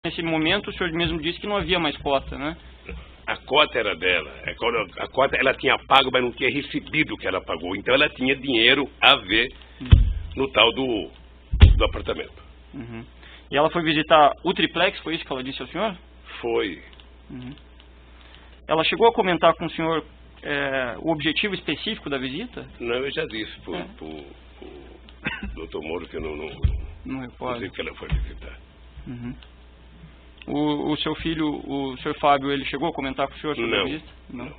Nesse momento, o senhor mesmo disse que não havia mais cota, né? A cota era dela. A cota ela tinha pago, mas não tinha recebido o que ela pagou. Então ela tinha dinheiro a ver no tal do apartamento. Uhum. E ela foi visitar o triplex, foi isso que ela disse ao senhor? Foi. Uhum. Ela chegou a comentar com o senhor o objetivo específico da visita? Não, eu já disse pro Dr. Moro que eu não sei que ela foi visitar. Uhum. O seu filho, o senhor Fábio, ele chegou a comentar com o senhor sobre a visita? Não. O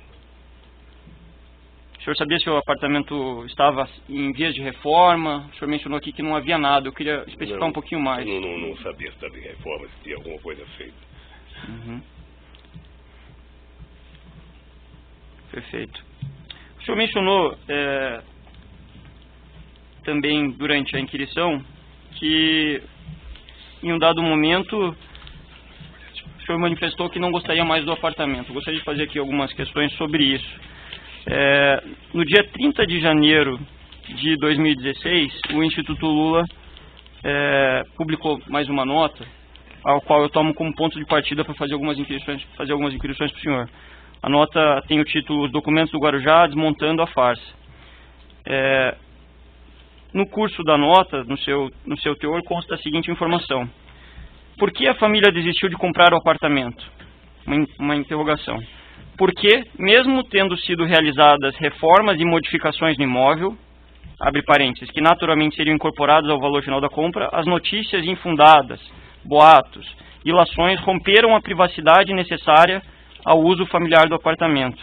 senhor sabia se o apartamento estava em vias de reforma? O senhor mencionou aqui que não havia nada. Eu queria especificar um pouquinho mais. Não sabia se estava em reforma, se tinha alguma coisa feita. Uhum. Perfeito. O senhor mencionou também durante a inquirição que em um dado momento o senhor manifestou que não gostaria mais do apartamento. Eu gostaria de fazer aqui algumas questões sobre isso. No dia 30 de janeiro de 2016, o Instituto Lula publicou mais uma nota, ao qual eu tomo como ponto de partida para fazer algumas inquirições para o senhor. A nota tem o título Os Documentos do Guarujá Desmontando a Farsa. No curso da nota, no seu teor, consta a seguinte informação. Por que a família desistiu de comprar o apartamento? Uma interrogação. Porque, mesmo tendo sido realizadas reformas e modificações no imóvel, abre parênteses, que naturalmente seriam incorporadas ao valor final da compra, as notícias infundadas, boatos, ilações romperam a privacidade necessária ao uso familiar do apartamento.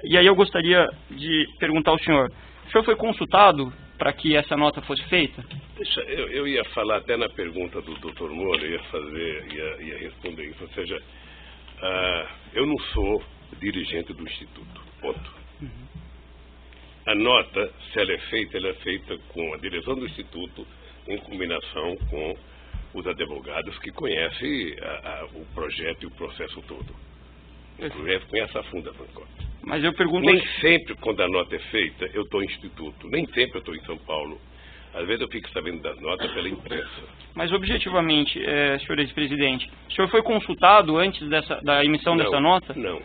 E aí eu gostaria de perguntar ao senhor, o senhor foi consultado para que essa nota fosse feita? Eu ia falar até na pergunta do Dr. Moura, ia responder isso, ou seja, eu não sou dirigente do Instituto, ponto. A nota, se ela é feita com a direção do Instituto, em combinação com os advogados que conhecem o projeto e o processo todo. Inclusive conhece a fundo a Francop. Mas eu pergunto... Nem sempre, quando a nota é feita, eu estou em Instituto. Nem sempre eu estou em São Paulo. Às vezes eu fico sabendo das notas pela imprensa. Mas objetivamente, senhor ex-presidente, o senhor foi consultado antes da emissão dessa nota? Não.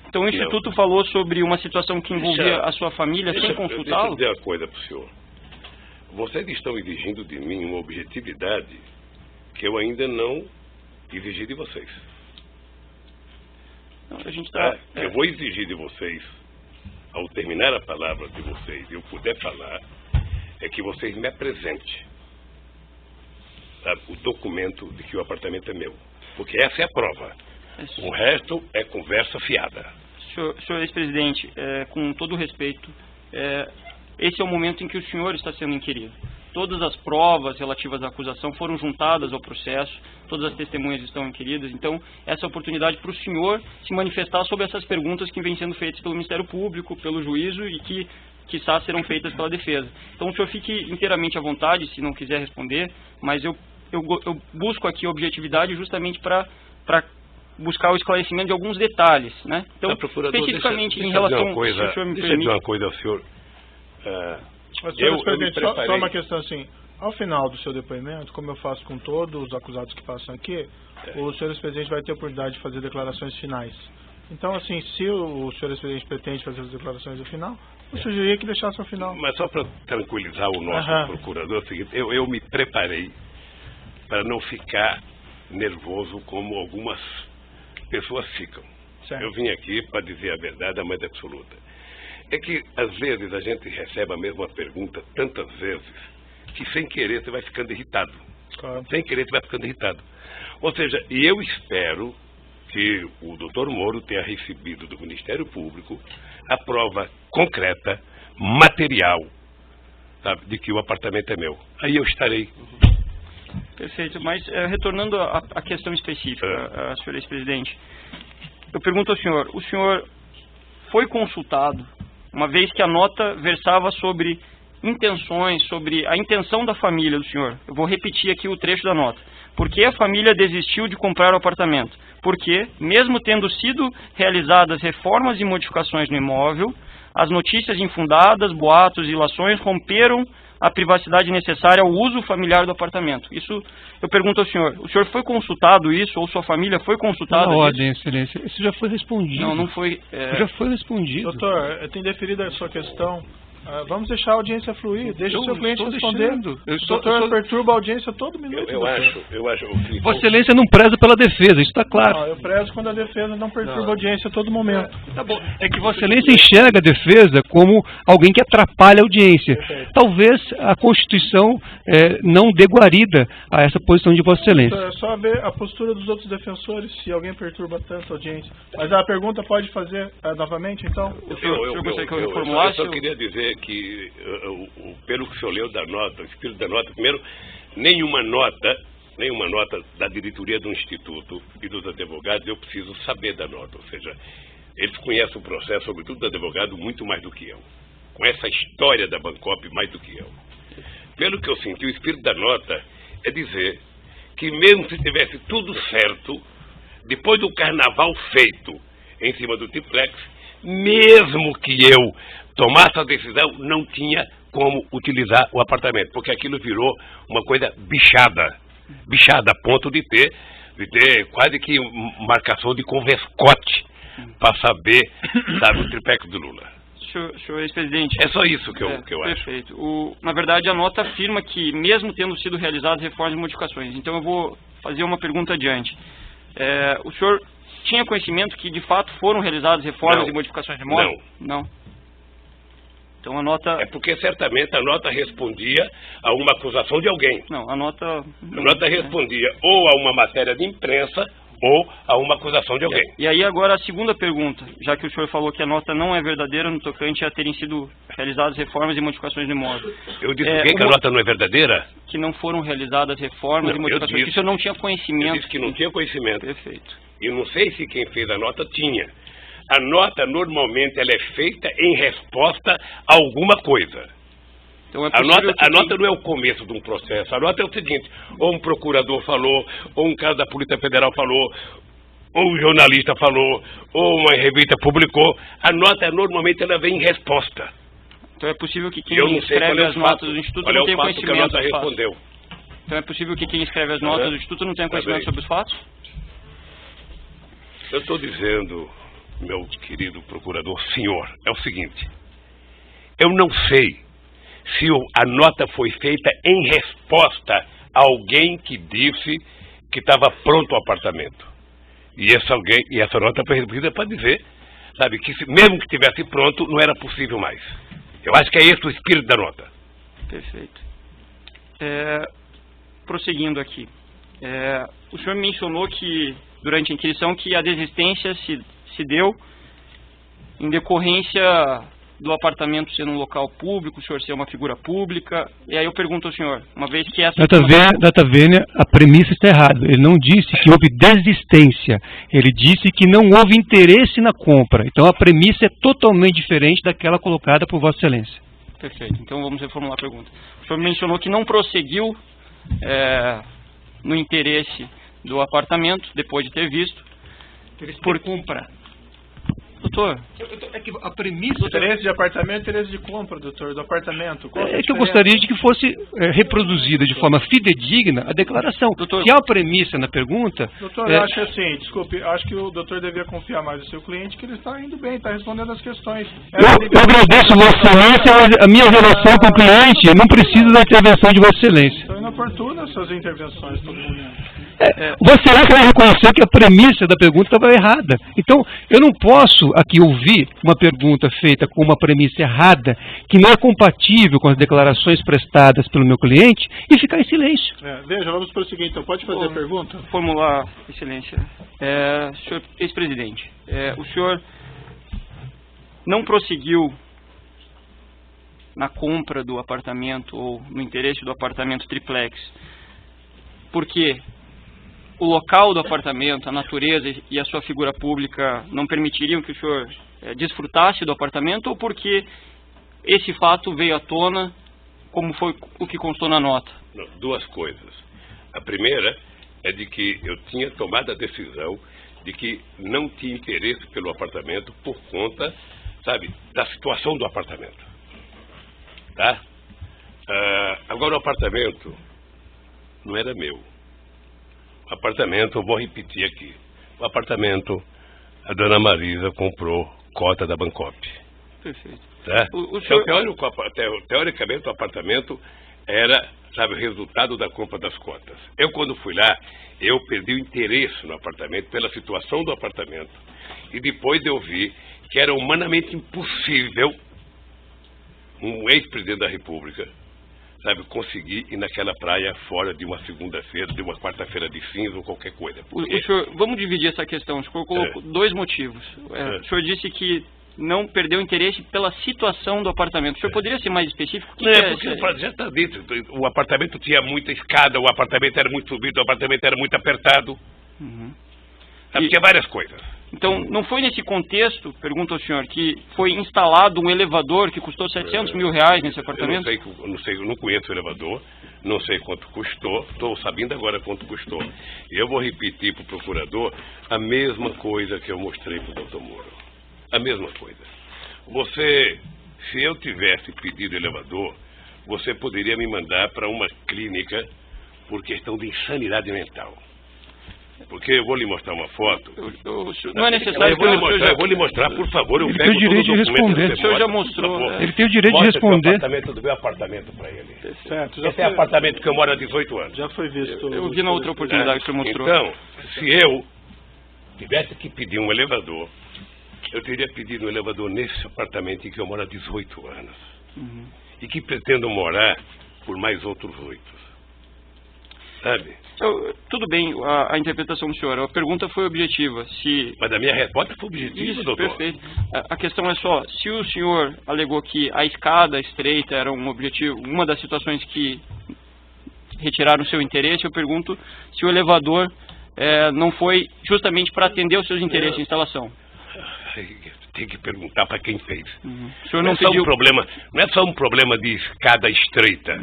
Então o Instituto falou sobre uma situação que envolvia a sua família sem consultá-lo? Deixa eu dizer uma coisa para o senhor. Vocês estão exigindo de mim uma objetividade que eu ainda não exigi de vocês. Não, eu vou exigir de vocês, ao terminar a palavra de vocês, eu puder falar, é que vocês me apresentem o documento de que o apartamento é meu. Porque essa é a prova. O resto é conversa fiada. Senhor ex-presidente, com todo o respeito, esse é o momento em que o senhor está sendo inquirido. Todas as provas relativas à acusação foram juntadas ao processo, todas as testemunhas estão inquiridas, então essa é a oportunidade para o senhor se manifestar sobre essas perguntas que vêm sendo feitas pelo Ministério Público, pelo juízo e que, quiçá, serão feitas pela defesa. Então o senhor fique inteiramente à vontade, se não quiser responder, mas eu busco aqui a objetividade justamente para buscar o esclarecimento de alguns detalhes, né? Então, especificamente em relação... Deixa eu dizer uma coisa ao senhor. Senhor presidente, só uma questão assim. Ao final do seu depoimento, como eu faço com todos os acusados que passam aqui, o senhor ex-presidente vai ter a oportunidade de fazer declarações finais. Então, assim, se o senhor ex-presidente pretende fazer as declarações no final, eu sugeriria que deixasse ao final. Mas só para tranquilizar o nosso procurador, é o seguinte, eu me preparei para não ficar nervoso como algumas pessoas ficam. Certo. Eu vim aqui para dizer a verdade, a mais absoluta. É que, às vezes, a gente recebe a mesma pergunta tantas vezes que, sem querer, você vai ficando irritado. Claro. Sem querer, você vai ficando irritado. Ou seja, eu espero que o Dr. Moro tenha recebido do Ministério Público a prova concreta, material, sabe, de que o apartamento é meu. Aí eu estarei. Perfeito. Mas, retornando à questão específica, senhor ex-presidente, eu pergunto ao senhor, o senhor foi consultado, uma vez que a nota versava sobre intenções, sobre a intenção da família do senhor. Eu vou repetir aqui o trecho da nota. Por que a família desistiu de comprar o apartamento? Porque, mesmo tendo sido realizadas reformas e modificações no imóvel, as notícias infundadas, boatos e ilações romperam a privacidade necessária ao uso familiar do apartamento. Isso eu pergunto ao senhor. O senhor foi consultado isso, ou sua família foi consultada? Na ordem, excelência. Isso já foi respondido. Não foi... Já foi respondido. Doutor, eu tenho deferido a sua questão. Vamos deixar a audiência fluir. Deixa o seu cliente responder. O doutor perturba a audiência todo minuto. Eu acho... Vossa Excelência não preza pela defesa, isso está claro. Não, eu prezo quando a defesa não perturba a audiência a todo momento. Tá bom. É que Vossa Excelência enxerga a defesa como alguém que atrapalha a audiência. Perfeito. Talvez a Constituição não dê guarida a essa posição de Vossa Excelência. É só ver a postura dos outros defensores, se alguém perturba tanto a audiência. Mas a pergunta pode fazer novamente, então? Eu só queria dizer que, pelo que o senhor leu da nota, o espírito da nota, primeiro, nenhuma nota da diretoria do Instituto e dos advogados, eu preciso saber da nota. Ou seja, eles conhecem o processo, sobretudo do advogado, muito mais do que eu. Conhecem a história da Bancop mais do que eu. Pelo que eu senti, o espírito da nota é dizer que mesmo se tivesse tudo certo, depois do carnaval feito em cima do triplex, mesmo que eu tomasse a decisão, não tinha como utilizar o apartamento, porque aquilo virou uma coisa bichada a ponto de ter quase que marcação de converscote para saber, sabe, o triplex do Lula. Senhor ex-presidente. É só isso que eu acho. Perfeito. Na verdade, a nota afirma que, mesmo tendo sido realizadas reformas e modificações, então eu vou fazer uma pergunta adiante. O senhor tinha conhecimento que, de fato, foram realizadas reformas e modificações de imóvel? Não. Então a nota... É porque certamente a nota respondia a uma acusação de alguém. Não, a nota... A nota respondia ou a uma matéria de imprensa ou a uma acusação de alguém. E aí agora a segunda pergunta, já que o senhor falou que a nota não é verdadeira no tocante a terem sido realizadas reformas e modificações de imóvel. Eu disse que a nota não é verdadeira? Que não foram realizadas reformas e modificações, que o senhor não tinha conhecimento. Eu disse que não tinha conhecimento. Perfeito. Eu não sei se quem fez a nota tinha. A nota, normalmente, ela é feita em resposta a alguma coisa. Então a nota não é o começo de um processo. A nota é o seguinte: ou um procurador falou, ou um caso da Polícia Federal falou, ou um jornalista falou, ou uma revista publicou. A nota, normalmente, ela vem em resposta. Então é possível que quem escreve as notas do Instituto não tenha conhecimento que a nota respondeu. Então é possível que quem escreve as notas do Instituto não tenha conhecimento sobre os fatos? Eu estou dizendo, meu querido procurador, senhor, é o seguinte: eu não sei se a nota foi feita em resposta a alguém que disse que estava pronto o apartamento. E essa nota foi recebida para dizer, sabe, que mesmo que estivesse pronto, não era possível mais. Eu acho que é esse o espírito da nota. Perfeito. Prosseguindo aqui. O senhor mencionou que, durante a inquisição, que a desistência se deu em decorrência do apartamento ser um local público, o senhor ser uma figura pública. E aí eu pergunto ao senhor, uma vez que essa... Data vênia, a premissa está errada. Ele não disse que houve desistência. Ele disse que não houve interesse na compra. Então a premissa é totalmente diferente daquela colocada por Vossa Excelência. Perfeito. Então vamos reformular a pergunta. O senhor mencionou que não prosseguiu no interesse do apartamento, depois de ter visto, por compra. Doutor, é que a premissa... Interesse de apartamento e interesse de compra, doutor, do apartamento. É que eu gostaria de que fosse reproduzida de forma fidedigna a declaração. Doutor, que há uma premissa na pergunta... Doutor, eu acho assim, desculpe, acho que o doutor deveria confiar mais no seu cliente, que ele está indo bem, está respondendo as questões. Eu agradeço Vossa Excelência a minha relação com o cliente, eu não preciso da intervenção de Vossa Excelência. São inoportunas suas intervenções, todo mundo. Vossa Excelência vai reconhecer que a premissa da pergunta estava errada. Então, eu não posso aqui ouvir uma pergunta feita com uma premissa errada, que não é compatível com as declarações prestadas pelo meu cliente, e ficar em silêncio. Veja, vamos prosseguir então. Pode fazer a pergunta? Formular, Excelência. Senhor ex-presidente, o senhor não prosseguiu na compra do apartamento ou no interesse do apartamento triplex, porque o local do apartamento, a natureza e a sua figura pública não permitiriam que o senhor desfrutasse do apartamento, ou porque esse fato veio à tona, como foi o que constou na nota? Não, duas coisas. A primeira é de que eu tinha tomado a decisão de que não tinha interesse pelo apartamento por conta, sabe, da situação do apartamento. Tá? Agora, o apartamento não era meu. O apartamento, eu vou repetir aqui. O apartamento, a dona Marisa comprou cota da Bancop. Perfeito. Tá? O senhor... Teoricamente, o apartamento era, sabe, o resultado da compra das cotas. Eu, quando fui lá, eu perdi o interesse no apartamento, pela situação do apartamento. E depois eu vi que era humanamente impossível um ex-presidente da República, sabe, conseguir ir naquela praia fora de uma segunda-feira, de uma quarta-feira de cinza ou qualquer coisa. Porque... O senhor, vamos dividir essa questão. O senhor colocou dois motivos. O senhor disse que não perdeu interesse pela situação do apartamento. O senhor poderia ser mais específico? Porque já está dito. O apartamento tinha muita escada, o apartamento era muito subido, o apartamento era muito apertado. Tinha várias coisas. Então, não foi nesse contexto, pergunto ao senhor, que foi instalado um elevador que custou 700 mil reais nesse apartamento? Eu não conheço o elevador, não sei quanto custou, estou sabendo agora quanto custou. E eu vou repetir para o procurador a mesma coisa que eu mostrei para o doutor Moro. A mesma coisa. Se eu tivesse pedido elevador, você poderia me mandar para uma clínica por questão de insanidade mental. Porque eu vou lhe mostrar uma foto. Não é necessário. Eu vou lhe mostrar, por favor. Ele tem o direito de responder. O senhor já mostrou. Ele tem o direito de responder. Do meu apartamento para ele. Certo. Esse é o apartamento que eu moro há 18 anos. Já foi visto. Eu vi na outra oportunidade que o senhor mostrou. Então, se eu tivesse que pedir um elevador, eu teria pedido um elevador nesse apartamento em que eu moro há 18 anos. E que pretendo morar por mais outros 8. Sabe? Tudo bem, a interpretação do senhor. A pergunta foi objetiva. Mas a minha resposta foi objetiva, Isso, doutor. Perfeito. A questão é só, se o senhor alegou que a escada estreita era um objetivo, uma das situações que retiraram o seu interesse, eu pergunto se o elevador não foi justamente para atender os seus interesses de instalação. Tem que perguntar para quem fez. O senhor não é só um problema de escada estreita.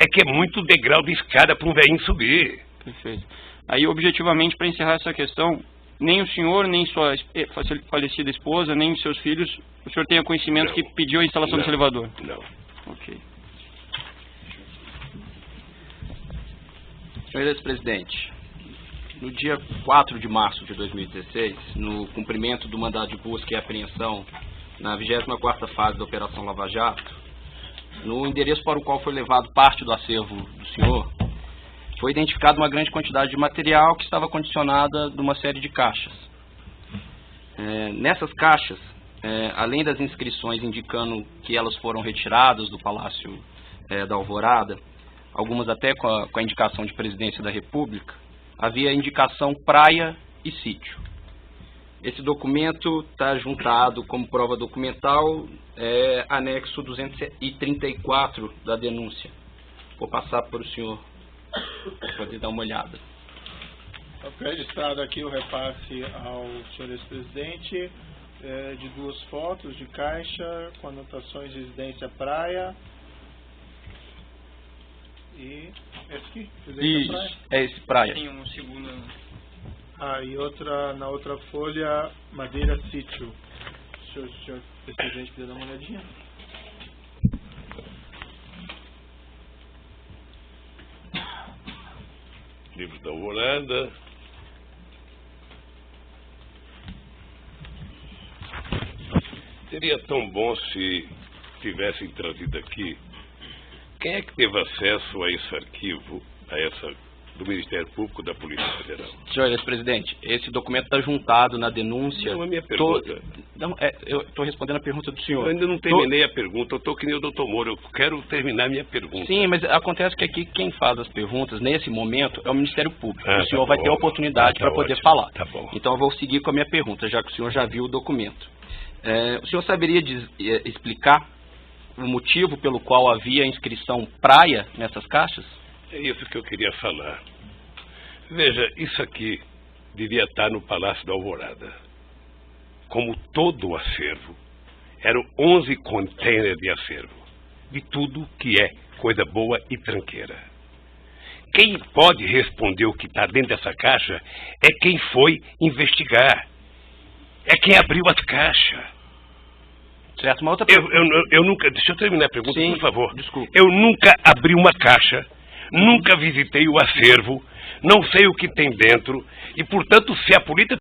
É que é muito degrau de escada para um velhinho subir. Perfeito. Aí, objetivamente, para encerrar essa questão, nem o senhor, nem sua falecida esposa, nem os seus filhos, o senhor tenha conhecimento que pediu a instalação desse elevador? Não. Ok. Senhor ex-presidente, no dia 4 de março de 2016, no cumprimento do mandado de busca e apreensão na 24ª fase da Operação Lava Jato, no endereço para o qual foi levado parte do acervo do senhor, foi identificada uma grande quantidade de material que estava condicionada numa série de caixas. Nessas caixas, além das inscrições indicando que elas foram retiradas do Palácio da Alvorada, algumas até com a indicação de Presidência da República, havia a indicação praia e sítio. Esse documento está juntado como prova documental, anexo 234 da denúncia. Vou passar para o senhor poder dar uma olhada. Está registrado aqui o repasse ao senhor ex-presidente de 2 fotos de caixa com anotações de residência praia. E esse aqui? Isso, praia? É esse praia. Tem um segundo... e na outra folha, madeira sítio. Se o senhor presidente quiser dar uma olhadinha. Livro da Alvorada. Seria tão bom se tivessem trazido aqui. Quem é que teve acesso a esse arquivo, do Ministério Público da Polícia Federal? Senhor ex-presidente, esse documento está juntado na denúncia. Não, a minha pergunta. Eu estou respondendo a pergunta do senhor. Eu ainda não terminei a pergunta, eu estou que nem o doutor Moro, eu quero terminar a minha pergunta. Sim, mas acontece que aqui quem faz as perguntas, nesse momento, é o Ministério Público. O senhor vai ter a oportunidade para poder falar. Tá bom. Então eu vou seguir com a minha pergunta, já que o senhor já viu o documento. O senhor saberia explicar o motivo pelo qual havia a inscrição praia nessas caixas? É isso que eu queria falar. Veja, isso aqui devia estar no Palácio da Alvorada. Como todo o acervo, eram 11 containers de acervo. De tudo que é coisa boa e tranqueira. Quem pode responder o que está dentro dessa caixa é quem foi investigar. É quem abriu as caixas. Certo, uma outra eu nunca... Deixa eu terminar a pergunta, Sim, por favor. desculpa. Eu nunca abri uma caixa, nunca visitei o acervo, não sei o que tem dentro, e, portanto, se a política